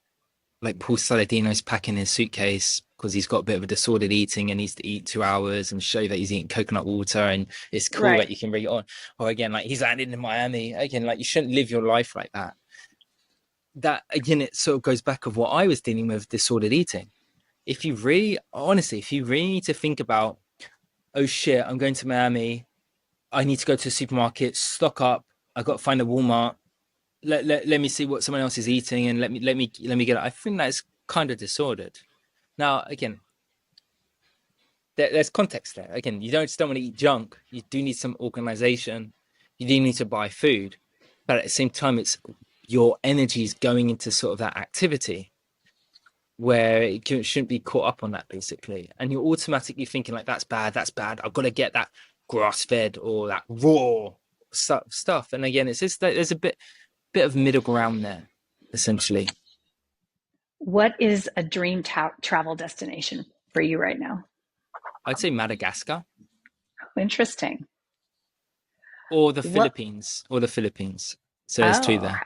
like Paul Saladino's packing his suitcase because he's got a bit of a disordered eating and needs to eat 2 hours and show that he's eating coconut water and it's cool Right. that you can bring it on. Or again, like he's landed in Miami. Again, like you shouldn't live your life like that. That again, it sort of goes back of what I was dealing with disordered eating. If you really, honestly, if you really need to think about, oh shit, I'm going to Miami. I need to go to the supermarket, stock up. I got to find a Walmart. Let me see what someone else is eating and let me get it. I think that's kind of disordered. Now, again, there's context there. Again, you don't want to eat junk. You do need some organization. You do need to buy food, but at the same time, it's your energy is going into sort of that activity where shouldn't be caught up on that basically, and you're automatically thinking like that's bad. That's bad. I've got to get that grass fed or that raw stuff. And again, it's just that there's a bit of middle ground there, essentially. What is a dream travel destination for you right now? I'd say Madagascar Interesting. or the What? Philippines or the Philippines. So there's two Oh, there.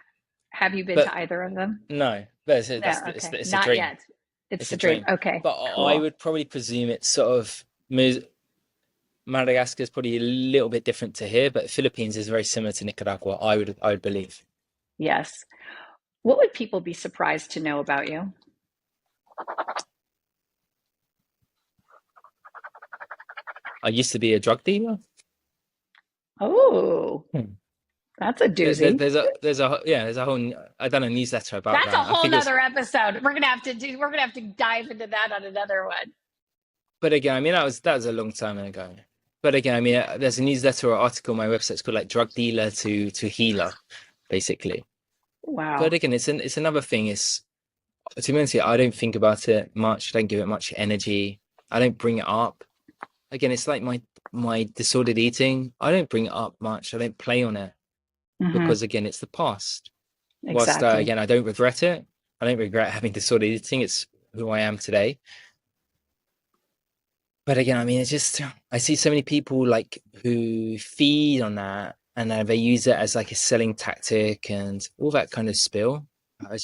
have you been to But either of them? no, but No. Okay. it's a Not dream. yet. It's It's a the dream. dream. Okay. But I Cool. would probably presume it's sort of Madagascar is probably a little bit different to here, but Philippines is very similar to Nicaragua. I would believe. Yes. What would people be surprised to know about you? I used to be a drug dealer. Oh, Hmm. that's a doozy. There's a whole I done a newsletter about That's a that. I whole think it was, nother episode. We're gonna have to dive into that on another one. but again, I mean that was a long time ago. But again, I mean there's a newsletter or article on my website. It's called like drug dealer to healer, basically. But Wow. again, it's another thing. It's to be honest, I don't think about it much. I don't give it much energy. I don't bring it up. Again, it's like my disordered eating. I don't bring it up much. I don't play on it Hmm. because again, it's the past. Whilst Exactly. again, I don't regret it. I don't regret having disordered eating. It's who I am today. But again, I mean, it's just I see so many people like who feed on that and they use it as like a selling tactic and all that kind of spill. Hmm. I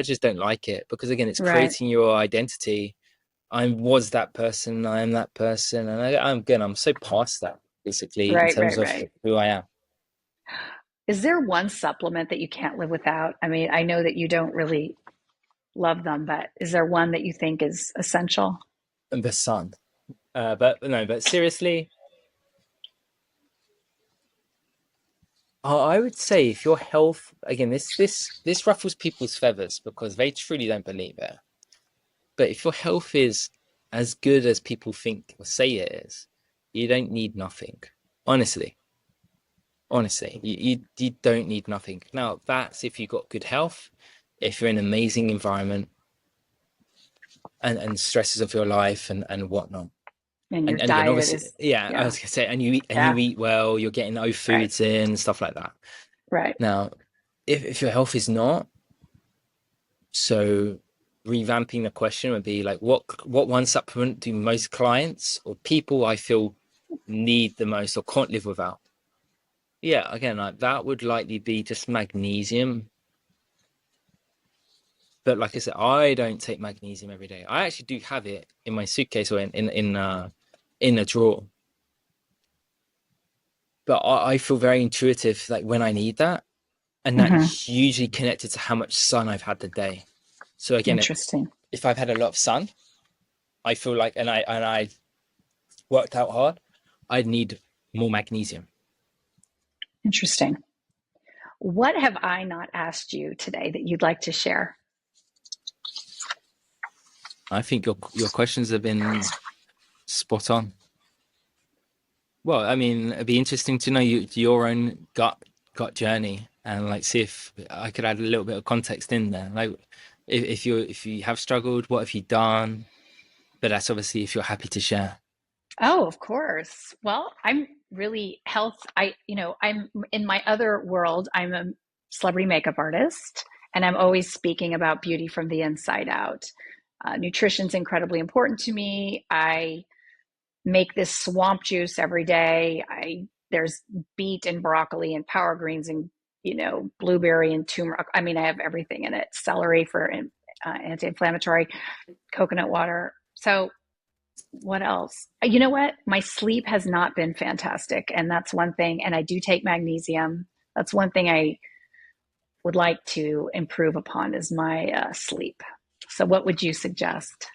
just don't like it because again, it's Right. creating your identity. I was that person. I am that person, and I'm so past that basically in Right. terms Right. of Right. who I am. Is there one supplement that you can't live without? I mean, I know that you don't really. Love them, but is there one that you think is essential? And the sun. But no, but seriously, I would say if your health, again, this ruffles people's feathers because they truly don't believe it. But if your health is as good as people think or say it is, you don't need nothing. Honestly, honestly, you don't need nothing. Now, that's if you've got good health, if you're in an amazing environment and stresses of your life and whatnot. And your And again, diet obviously, is, yeah, I yeah, was gonna say, and you yeah, eat well, you're getting those right, foods in, stuff like that. right. Now, if your health is not, so revamping the question would be like, what one supplement do most clients or people I feel need the most or can't live without? Yeah, again, like that would likely be just magnesium. But like I said, I don't take magnesium every day. I actually do have it in my suitcase or in a drawer. But I feel very intuitive like when I need that. And that Hmm. hugely connected to how much sun I've had the day. So again, Interesting. if I've had a lot of sun, I feel like and I worked out hard, I'd need more magnesium. Interesting. What have I not asked you today that you'd like to share? I think your questions have been spot on. Well, I mean, it'd be interesting to know your own gut journey and like see if I could add a little bit of context in there. Like if you have struggled, what have you done? But that's obviously if you're happy to share. Oh, of course. Well, I'm really health. I'm in my other world, I'm a celebrity makeup artist, and I'm always speaking about beauty from the inside out. Nutrition's incredibly important to me. I make this swamp juice every day. There's beet and broccoli and power greens and blueberry and turmeric. I mean, I have everything in it. Celery for anti-inflammatory, coconut water. So what else? You know what? My sleep has not been fantastic, and that's one thing. And I do take magnesium. That's one thing I would like to improve upon is my sleep. So, what would you suggest?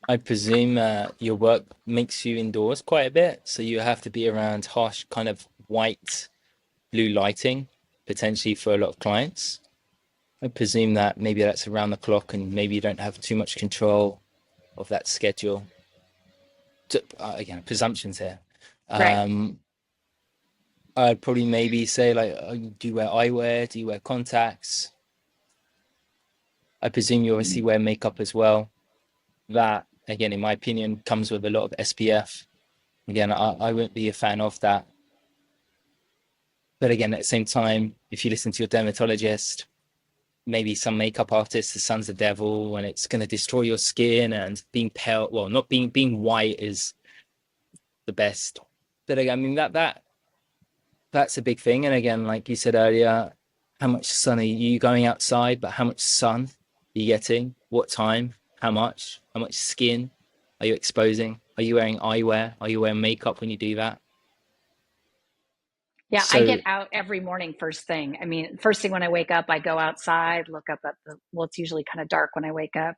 I presume your work makes you indoors quite a bit, so you have to be around harsh kind of white, blue lighting, potentially for a lot of clients. I presume that maybe that's around the clock and maybe you don't have too much control of that schedule. Again, presumptions here. Right. Um, I'd probably maybe say like, do you wear eyewear? Do you wear contacts? I presume you obviously wear makeup as well. That, again, in my opinion, comes with a lot of SPF. Again, I wouldn't be a fan of that. But again, at the same time, if you listen to your dermatologist, maybe some makeup artists, the sun's the devil and it's going to destroy your skin and being pale, well, not being white is the best. But again, I mean that's a big thing. And again, like you said earlier, how much sun are you going outside, but how much sun are you getting? What time? How much? How much skin are you exposing? Are you wearing eyewear? Are you wearing makeup when you do that? Yeah, I So get out every morning first thing. I mean, first thing when I wake up, I go outside, look up at well, it's usually kind of dark when I wake up,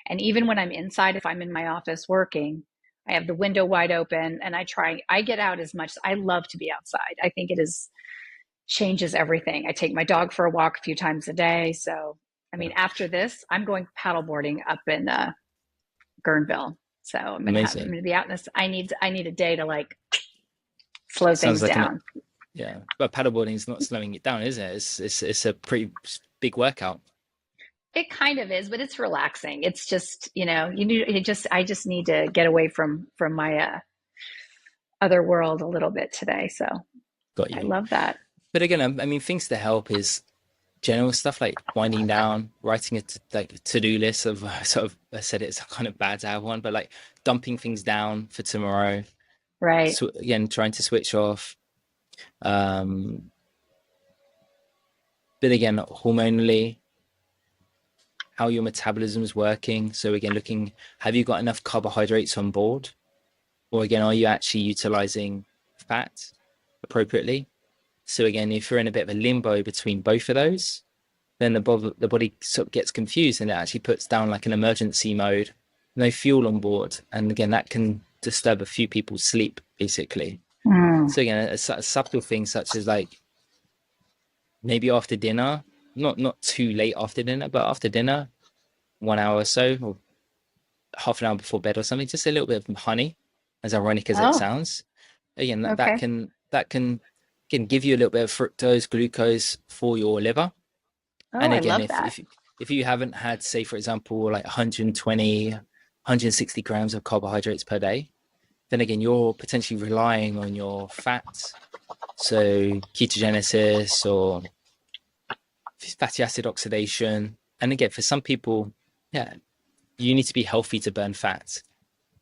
and even when I'm inside, if I'm in my office working, I have the window wide open and I get out as much. I love to be outside. I think it is changes everything. I take my dog for a walk a few times a day. So, I mean, after this, I'm going paddleboarding up in Guerneville. So I'm amazing. gonna be out in this. I need a day to like slow Sounds things like an down. yeah. But paddleboarding is not slowing it down, is it? It's a pretty big workout. It kind of is, but it's relaxing. It's just, I just need to get away from my other world a little bit today. So Got I you. love that. But again, I mean, things to help is general stuff like winding down, writing a like to-do list of sort of. I said it's kind of bad to have one, but like dumping things down for tomorrow. Right. So again, trying to switch off. Um, but again, hormonally, how your metabolism is working. So again, looking, have you got enough carbohydrates on board, or again, are you actually utilizing fat appropriately? So again, if you're in a bit of a limbo between both of those, then the body sort of gets confused and it actually puts down like an emergency mode, no fuel on board. And again, that can disturb a few people's sleep, basically. Mm. So again, a subtle thing such as like maybe after dinner, not too late after dinner, but after dinner, 1 hour or so, or half an hour before bed or something, just a little bit of honey, as ironic as it Oh, sounds. Again, okay. that can give you a little bit of fructose, glucose for your liver. Oh, And I again, love that. if you haven't had, say, for example, like 120, 160 grams of carbohydrates per day, then again, you're potentially relying on your fats, so ketogenesis or fatty acid oxidation. And again, for some people, yeah, you need to be healthy to burn fat.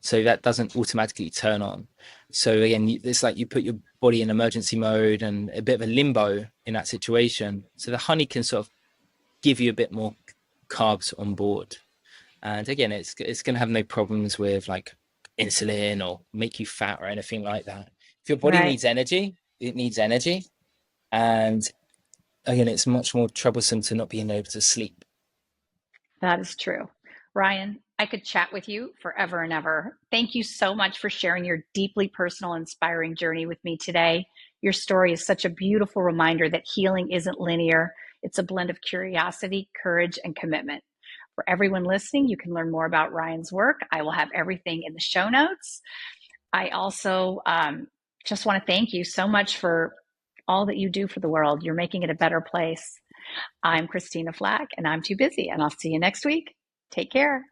So that doesn't automatically turn on. So again, it's like you put your body in emergency mode and a bit of a limbo in that situation. So the honey can sort of give you a bit more carbs on board. And again, it's going to have no problems with like insulin or make you fat or anything like that. If your body Right. needs energy, it needs energy. And again, it's much more troublesome to not being able to sleep. That is true. Ryan, I could chat with you forever and ever. Thank you so much for sharing your deeply personal, inspiring journey with me today. Your story is such a beautiful reminder that healing isn't linear, it's a blend of curiosity, courage, and commitment. For everyone listening, you can learn more about Ryan's work. I will have everything in the show notes. I also just want to thank you so much for all that you do for the world. You're making it a better place. I'm Christina Flach, and I'm too busy, and I'll see you next week. Take care.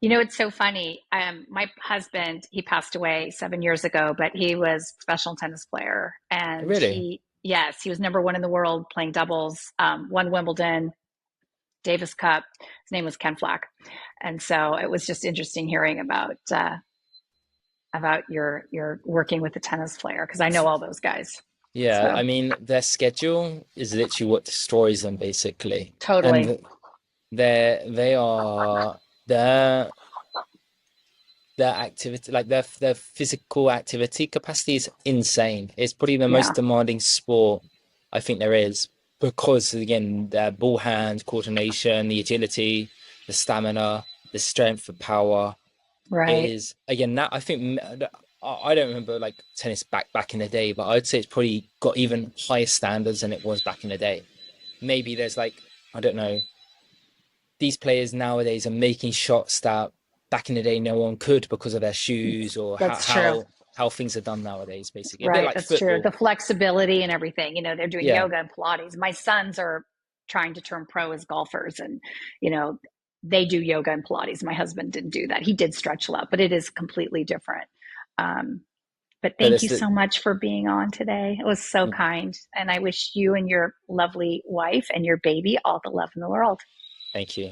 You know, it's so funny. My husband, he passed away 7 years ago, but he was a professional tennis player. And Really? yes, he was number one in the world playing doubles, won Wimbledon, Davis Cup. His name was Ken Flach. And so it was just interesting hearing about your working with a tennis player because I know all those guys. Yeah, So I mean, their schedule is literally what destroys them, basically. totally. And they are their their activity, like their physical activity capacity is insane. It's probably the most Yeah, demanding sport I think there is because again, their ball hand coordination, the agility, the stamina, the strength, the power right. is again that I think I don't remember like tennis back in the day, but I'd say it's probably got even higher standards than it was back in the day. Maybe there's like I don't know, these players nowadays are making shots that back in the day no one could because of their shoes or That's true. how things are done nowadays, basically. A bit Right, like that's true. football. The flexibility and everything. They're doing Yeah, yoga and Pilates. My sons are trying to turn pro as golfers, and you know, they do yoga and Pilates. My husband didn't do that. He did stretch a lot, but it is completely different. Um, but but thank it's you the so much for being on today. It was so kind, and I wish you and your lovely wife and your baby all the love in the world. thank you.